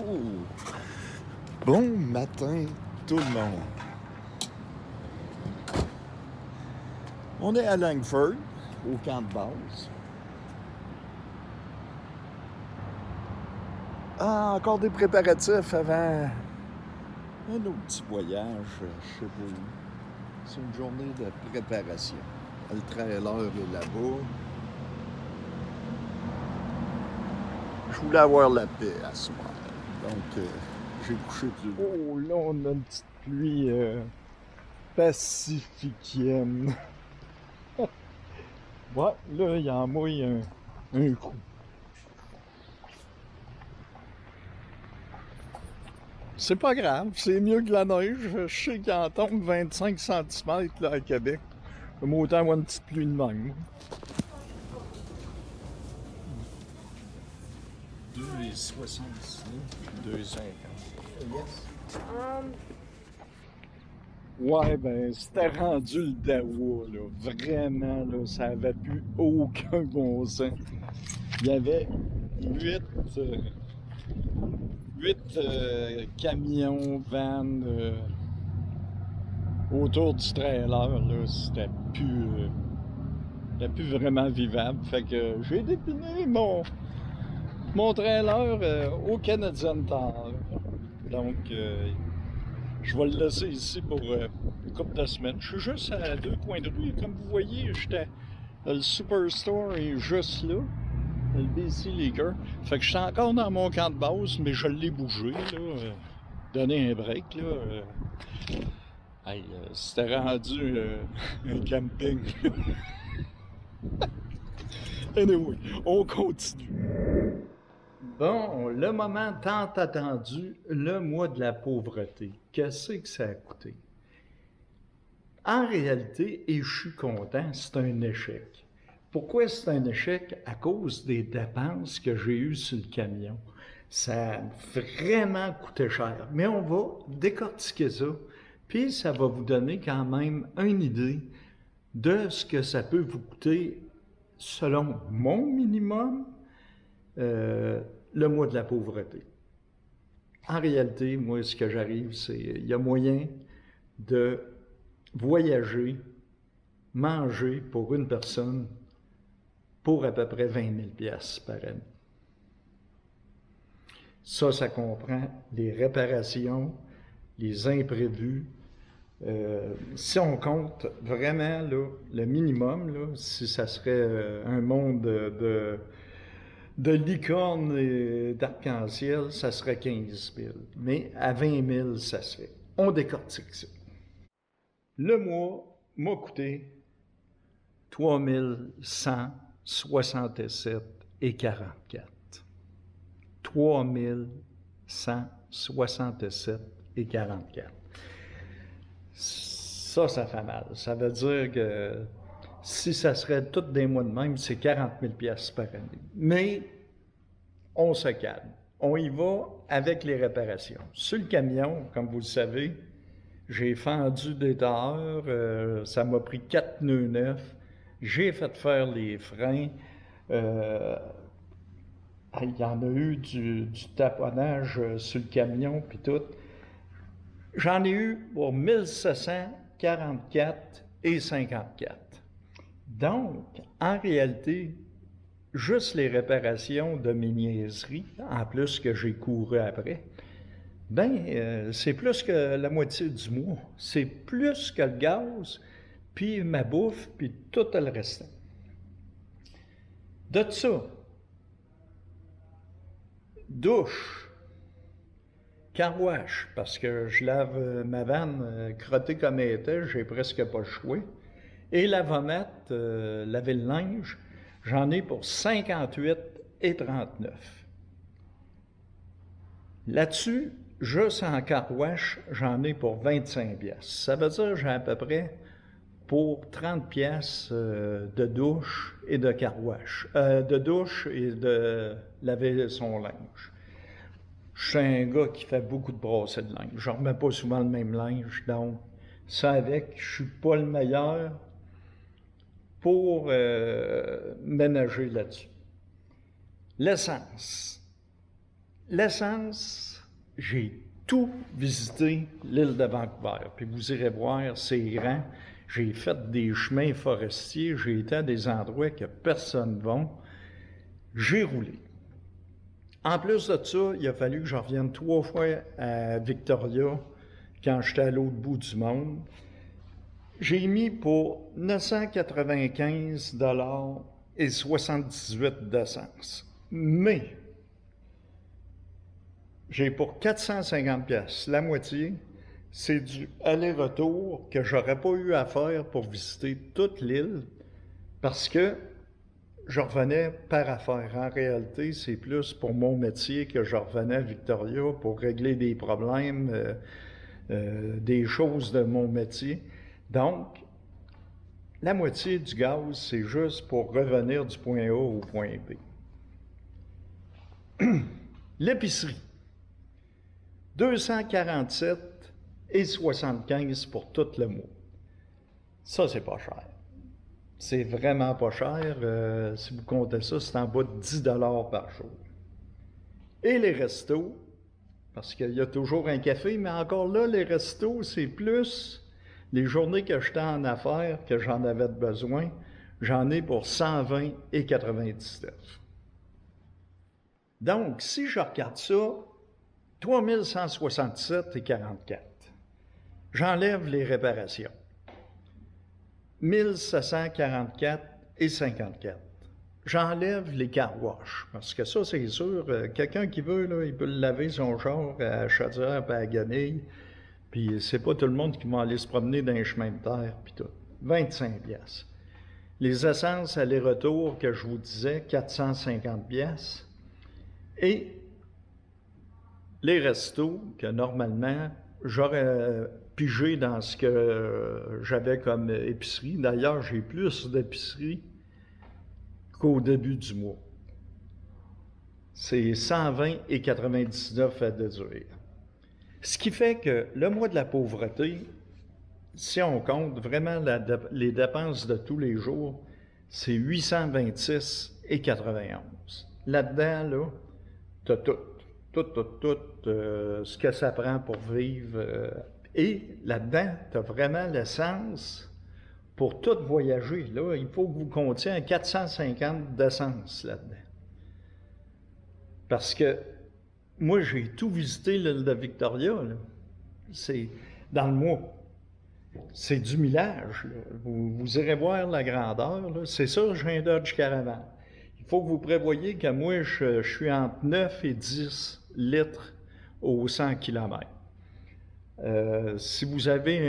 Oh! Bon matin, tout le monde. On est à Langford, au camp de base. Ah, encore des préparatifs avant un autre petit voyage, je sais pas où. C'est une journée de préparation. Le trailer est là-bas. Je voulais avoir la paix à ce soir. Donc, j'ai couché plus. Oh, là, on a une petite pluie pacificienne. Ouais, là, il y en mouille un coup. C'est pas grave, c'est mieux que la neige. Je sais qu'il en tombe 25 cm là, à Québec. Comme autant avoir une petite pluie de même. 2,66, 2,50. Yes. Ouais, ben, c'était rendu le dawa, là. Vraiment, là, ça avait plus aucun bon sens. Il y avait 8 camions, vannes autour du trailer, là. C'était plus vraiment vivable. Fait que j'ai dépiné mon trailer au Canadian Tire. Donc, je vais le laisser ici pour une couple de semaines. Je suis juste à 2 coins de rue. Comme vous voyez, le Superstore est juste là. Le BC Leaker. Fait que je suis encore dans mon camp de base, mais je l'ai bougé, là. Donner un break, là. Hey, c'était rendu un camping. Anyway, on continue. Bon, le moment tant attendu, le mois de la pauvreté. Qu'est-ce que ça a coûté? En réalité, et je suis content, c'est un échec. Pourquoi c'est un échec? À cause des dépenses que j'ai eues sur le camion. Ça a vraiment coûté cher. Mais on va décortiquer ça, puis ça va vous donner quand même une idée de ce que ça peut vous coûter selon mon minimum, le mois de la pauvreté. En réalité, moi, ce que j'arrive, c'est il y a moyen de voyager, manger pour une personne pour à peu près 20 000 $ par année. Ça comprend les réparations, les imprévus. Si on compte vraiment là, le minimum, là, si ça serait un monde de licornes et d'arc-en-ciel, ça serait 15 000. Mais à 20 000, ça se fait. On décortique ça. Le mois m'a coûté 3 167,44. 3 167,44. Ça fait mal. Ça veut dire que si ça serait tous des mois de même, c'est 40 000 $ par année. Mais on se calme. On y va avec les réparations. Sur le camion, comme vous le savez, j'ai fendu des tailleurs, ça m'a pris 4 nœuds neufs. J'ai fait faire les freins. Il y en a eu du taponnage sur le camion, puis tout. J'en ai eu pour 1744,54. Donc, en réalité, juste les réparations de mes niaiseries, en plus que j'ai couru après, c'est plus que la moitié du mois. C'est plus que le gaz, puis ma bouffe, puis tout le restant. De ça, douche, car wash, parce que je lave ma vanne crottée comme elle était, j'ai presque pas le choix. Et lavomètre, laver le linge, j'en ai pour 58,39. Là-dessus, juste en car wash, j'en ai pour 25 $. Ça veut dire que j'ai à peu près pour 30 $ de douche et de car wash. De douche et de laver son linge. Je suis un gars qui fait beaucoup de brasser de linge. Je ne remets pas souvent le même linge, donc ça avec, je suis pas le meilleur pour ménager là-dessus. L'essence. L'essence, j'ai tout visité l'île de Vancouver. Puis vous irez voir, c'est grand. J'ai fait des chemins forestiers, j'ai été à des endroits que personne ne va. J'ai roulé. En plus de ça, il a fallu que je revienne 3 fois à Victoria quand j'étais à l'autre bout du monde. J'ai mis pour 995 $ et 78 d'essence. Mais j'ai pour 450 pièces, la moitié, c'est du aller-retour que j'aurais pas eu à faire pour visiter toute l'île parce que je revenais par affaire. En réalité, c'est plus pour mon métier que je revenais à Victoria pour régler des problèmes, des choses de mon métier. Donc, la moitié du gaz, c'est juste pour revenir du point A au point B. L'épicerie. 247,75 pour tout le mois. Ça, c'est pas cher. C'est vraiment pas cher. Si vous comptez ça, c'est en bas de 10 $ par jour. Et les restos, parce qu'il y a toujours un café, mais encore là, les restos, c'est plus les journées que j'étais en affaires, que j'en avais besoin, j'en ai pour 120,99. Donc, si je regarde ça, 3167,44. J'enlève les réparations. 1744,54. J'enlève les car wash, parce que ça, c'est sûr, quelqu'un qui veut, là, il peut laver son char à Chaudière et à Guenilles, puis c'est pas tout le monde qui va aller se promener dans les chemins de terre, puis tout. 25 pièces. Les essences aller-retour que je vous disais, 450 pièces. Et les restos que normalement, j'aurais pigé dans ce que j'avais comme épicerie. D'ailleurs, j'ai plus d'épicerie qu'au début du mois. C'est 120,99 à déduire. Ce qui fait que le mois de la pauvreté, si on compte vraiment les dépenses de tous les jours, c'est 826,91. Là-dedans, là, t'as tout ce que ça prend pour vivre. Et là-dedans, tu as vraiment l'essence pour tout voyager. Là, il faut que vous comptiez un 450 d'essence là-dedans. Parce que moi, j'ai tout visité l'île de Victoria. Là. C'est dans le mois. C'est du millage. Là. Vous irez voir la grandeur. Là. C'est ça, j'ai un Dodge Caravan. Il faut que vous prévoyez que moi, je suis entre 9 et 10 litres au 100 km. Si vous avez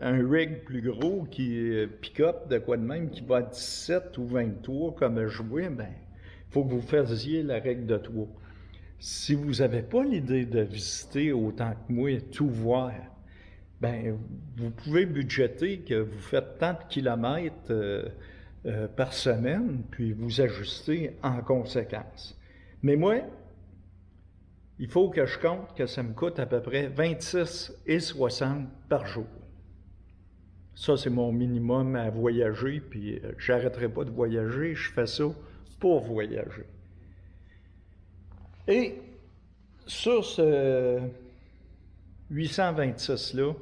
un rig plus gros qui pick-up de quoi de même, qui va à 17 ou 23 comme je vois, ben, il faut que vous fassiez la règle de 3. Si vous n'avez pas l'idée de visiter autant que moi, tout voir, ben, vous pouvez budgéter que vous faites tant de kilomètres par semaine, puis vous ajustez en conséquence. Mais moi, il faut que je compte que ça me coûte à peu près 26,60 par jour. Ça, c'est mon minimum à voyager, puis j'arrêterai pas de voyager, je fais ça pour voyager. Et sur ce 826-là,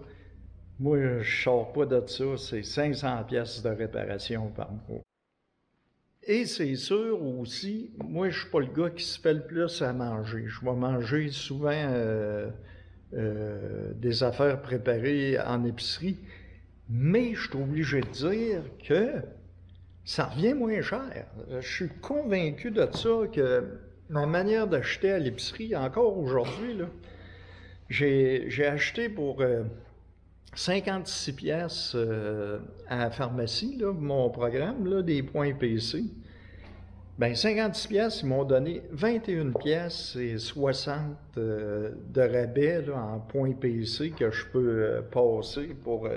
moi, je ne sors pas de ça, c'est 500 pièces de réparation par mois. Et c'est sûr aussi, moi, je ne suis pas le gars qui se fait le plus à manger. Je vais manger souvent des affaires préparées en épicerie, mais je suis obligé de dire que ça revient moins cher. Je suis convaincu de ça, que ma manière d'acheter à l'épicerie, encore aujourd'hui, là, j'ai acheté pour 56 pièces à la pharmacie, là, mon programme, là, des points PC. Bien, 56 pièces, ils m'ont donné 21 pièces et 60 de rabais là, en points PC que je peux passer pour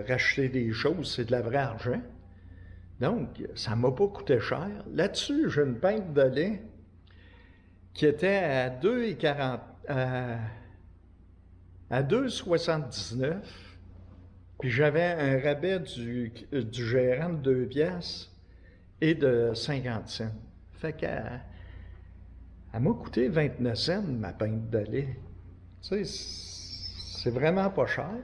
racheter des choses. C'est de la vraie argent. Donc, ça ne m'a pas coûté cher. Là-dessus, j'ai une pinte de lait qui était à 2,40 à 2,79, puis j'avais un rabais du gérant de 2 pièces et de 50 cents. Fait qu'à Elle m'a coûté 29 cents, ma pinte de lait. Tu sais, c'est vraiment pas cher.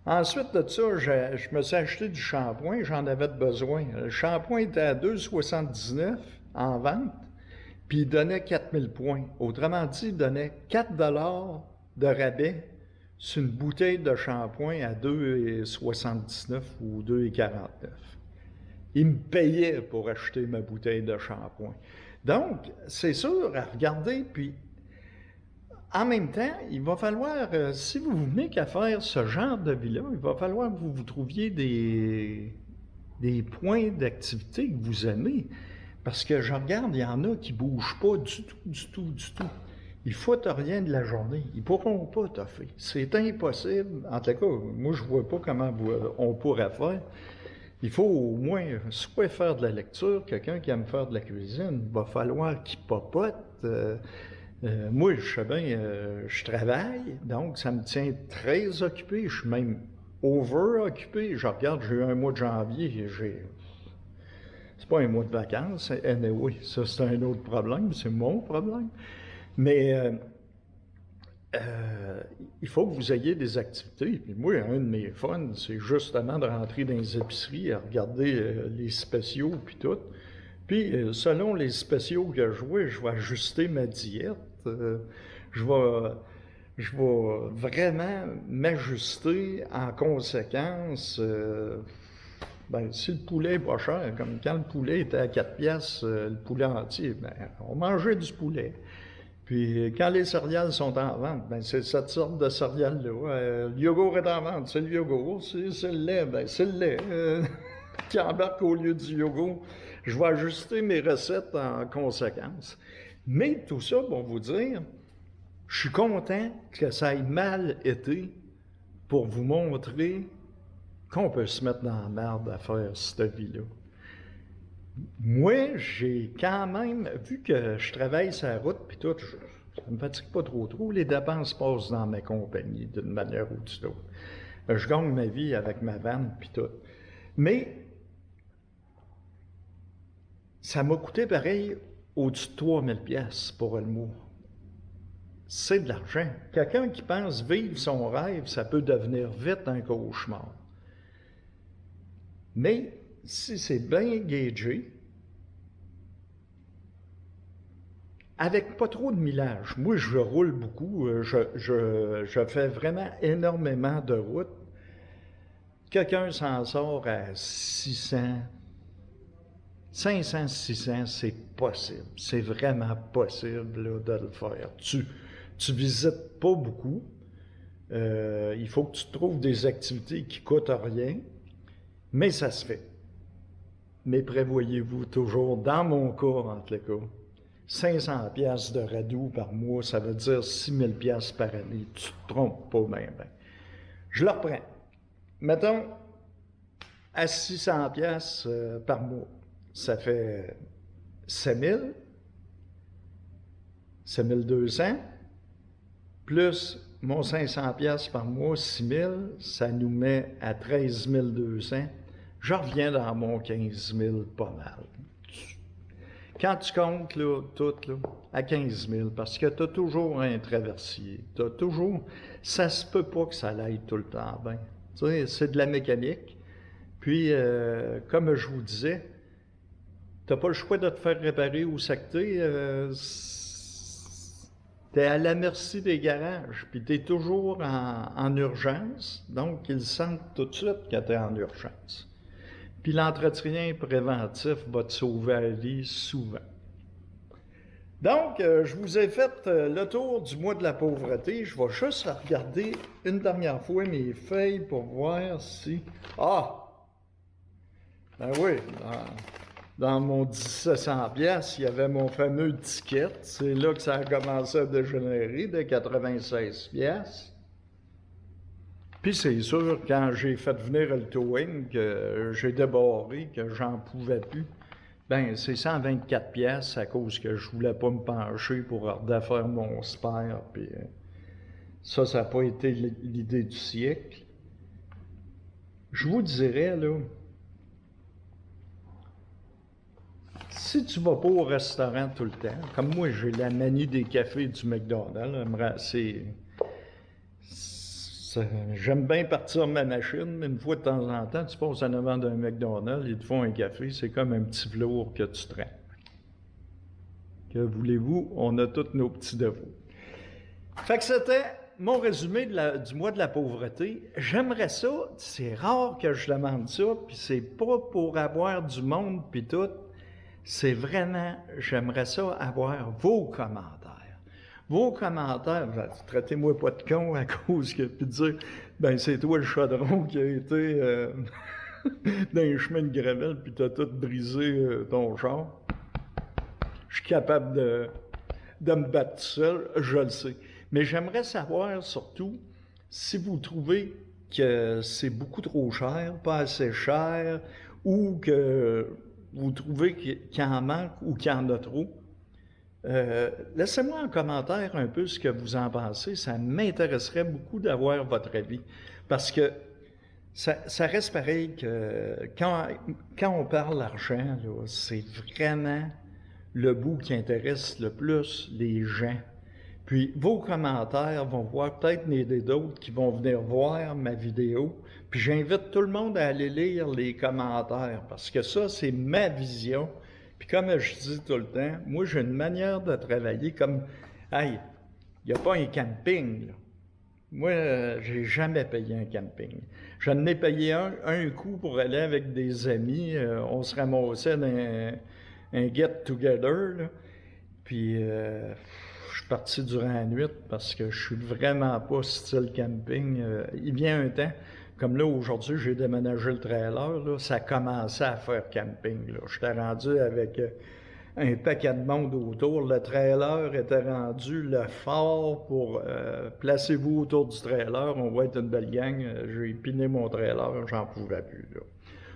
Ensuite de ça, je me suis acheté du shampoing, j'en avais besoin. Le shampoing était à 2,79 en vente, puis il donnait 4000 points. Autrement dit, il donnait 4 $ de rabais sur une bouteille de shampoing à 2,79 ou 2,49. Il me payait pour acheter ma bouteille de shampoing. Donc, c'est sûr à regarder, puis en même temps, il va falloir, si vous venez qu'à faire ce genre de vie-là, il va falloir que vous trouviez des points d'activité que vous aimez. Parce que je regarde, il y en a qui ne bougent pas du tout. Ils ne foutent rien de la journée. Ils ne pourront pas toffer. C'est impossible. En tout cas, moi, je ne vois pas comment on pourrait faire. Il faut au moins soit faire de la lecture, quelqu'un qui aime faire de la cuisine, il va falloir qu'il papote. Moi, je sais bien, je travaille, donc ça me tient très occupé. Je suis même over-occupé. Je regarde, j'ai eu un mois de janvier, c'est pas un mois de vacances, anyway, ça c'est un autre problème, c'est mon problème. Mais il faut que vous ayez des activités. Puis moi, un de mes fun, c'est justement de rentrer dans les épiceries, à regarder les spéciaux puis tout. Puis, selon les spéciaux que je vois, je vais ajuster ma diète. Je vais vraiment m'ajuster en conséquence. Si le poulet est pas cher, comme quand le poulet était à 4 piastres, le poulet entier, on mangeait du poulet. Puis, quand les céréales sont en vente, c'est cette sorte de céréales-là. Le yogourt est en vente, c'est le yogourt. C'est le lait, c'est le lait qui embarque au lieu du yogourt. Je vais ajuster mes recettes en conséquence. Mais tout ça pour vous dire, je suis content que ça ait mal été pour vous montrer qu'on peut se mettre dans la merde à faire cette vie-là. Moi, j'ai quand même, vu que je travaille sur la route, puis tout, ça ne me fatigue pas trop. Les dépenses passent dans ma compagnie d'une manière ou d'une autre. Je gagne ma vie avec ma vanne, puis tout. Mais ça m'a coûté pareil au-dessus de 3000 pièces pour le mois. C'est de l'argent. Quelqu'un qui pense vivre son rêve, ça peut devenir vite un cauchemar. Mais si c'est bien gagé, avec pas trop de millage, moi je roule beaucoup, je fais vraiment énormément de routes. Quelqu'un s'en sort à 600, 500, 600, c'est possible. C'est vraiment possible là, de le faire. Tu visites pas beaucoup. Il faut que tu trouves des activités qui coûtent rien, mais ça se fait. Mais prévoyez-vous toujours, dans mon cas, en tout cas, 500 pièces de radoux par mois, ça veut dire 6000 pièces par année. Tu te trompes pas bien. Je le reprends. Mettons, à 600 pièces par mois, ça fait 7000, 7200, plus mon 500 pièces par mois, 6000, ça nous met à 13 200. Je reviens dans mon 15 000 pas mal. Quand tu comptes là, tout là, à 15 000, parce que tu as toujours un traversier, t'as toujours, ça se peut pas que ça aille tout le temps bien. Tu sais, c'est de la mécanique. Puis, comme je vous disais, tu n'as pas le choix de te faire réparer ou sacter. Tu es à la merci des garages, puis tu es toujours en urgence, donc ils sentent tout de suite que tu es en urgence. Puis l'entretien préventif va te sauver la vie souvent. Donc, je vous ai fait le tour du mois de la pauvreté. Je vais juste regarder une dernière fois mes feuilles pour voir si... Ah! Ben oui, dans mon 1700 pièces, il y avait mon fameux ticket. C'est là que ça a commencé à dégénérer, de 96 pièces. Puis c'est sûr, quand j'ai fait venir le towing, que j'ai débarré, que j'en pouvais plus, ben c'est 124 pièces à cause que je voulais pas me pencher pour refaire mon spare. Puis ça n'a pas été l'idée du siècle. Je vous dirais, là, si tu vas pas au restaurant tout le temps, comme moi, j'ai la manie des cafés du McDonald's, j'aime bien partir ma machine, mais une fois de temps en temps, tu passes en avant d'un McDonald's, ils te font un café, c'est comme un petit velours que tu traînes. Que voulez-vous, on a tous nos petits défauts. Fait que c'était mon résumé du mois de la pauvreté. J'aimerais ça, c'est rare que je demande ça, puis c'est pas pour avoir du monde puis tout, c'est vraiment, j'aimerais ça avoir vos commentaires. Vos commentaires, traitez-moi pas de con à cause que, puis dire, ben c'est toi le chaudron qui a été dans les chemins de gravel, puis t'as tout brisé ton char. Je suis capable de me battre tout seul, je le sais. Mais j'aimerais savoir surtout si vous trouvez que c'est beaucoup trop cher, pas assez cher, ou que vous trouvez qu'il en manque ou qu'il y en a trop. Laissez-moi en commentaire un peu ce que vous en pensez. Ça m'intéresserait beaucoup d'avoir votre avis. Parce que ça reste pareil que quand on parle d'argent, c'est vraiment le bout qui intéresse le plus les gens. Puis vos commentaires vont voir peut-être aider d'autres qui vont venir voir ma vidéo. Puis j'invite tout le monde à aller lire les commentaires parce que ça, c'est ma vision. Puis comme je dis tout le temps, moi j'ai une manière de travailler comme, hey, il n'y a pas un camping, là. Moi, j'ai jamais payé un camping. J'en ai payé un coup pour aller avec des amis. On se ramassait dans un get-together, là. Puis je suis parti durant la nuit parce que je suis vraiment pas style camping. Il vient un temps, comme là aujourd'hui j'ai déménagé le trailer, là, ça commençait à faire camping. Là. J'étais rendu avec un paquet de monde autour. Le trailer était rendu le fort pour placez-vous autour du trailer, on va être une belle gang. J'ai épiné mon trailer, j'en pouvais plus. Là.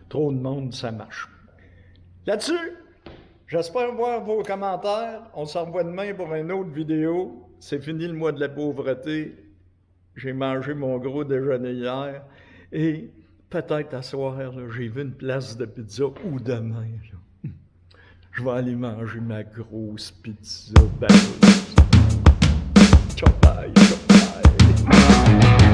Trop de monde, ça marche. Là-dessus, j'espère voir vos commentaires. On se revoit demain pour une autre vidéo. C'est fini le mois de la pauvreté. J'ai mangé mon gros déjeuner hier. Et peut-être à soir, j'ai vu une place de pizza ou demain. Là. Je vais aller manger ma grosse pizza. Ciao, bye, ciao, bye.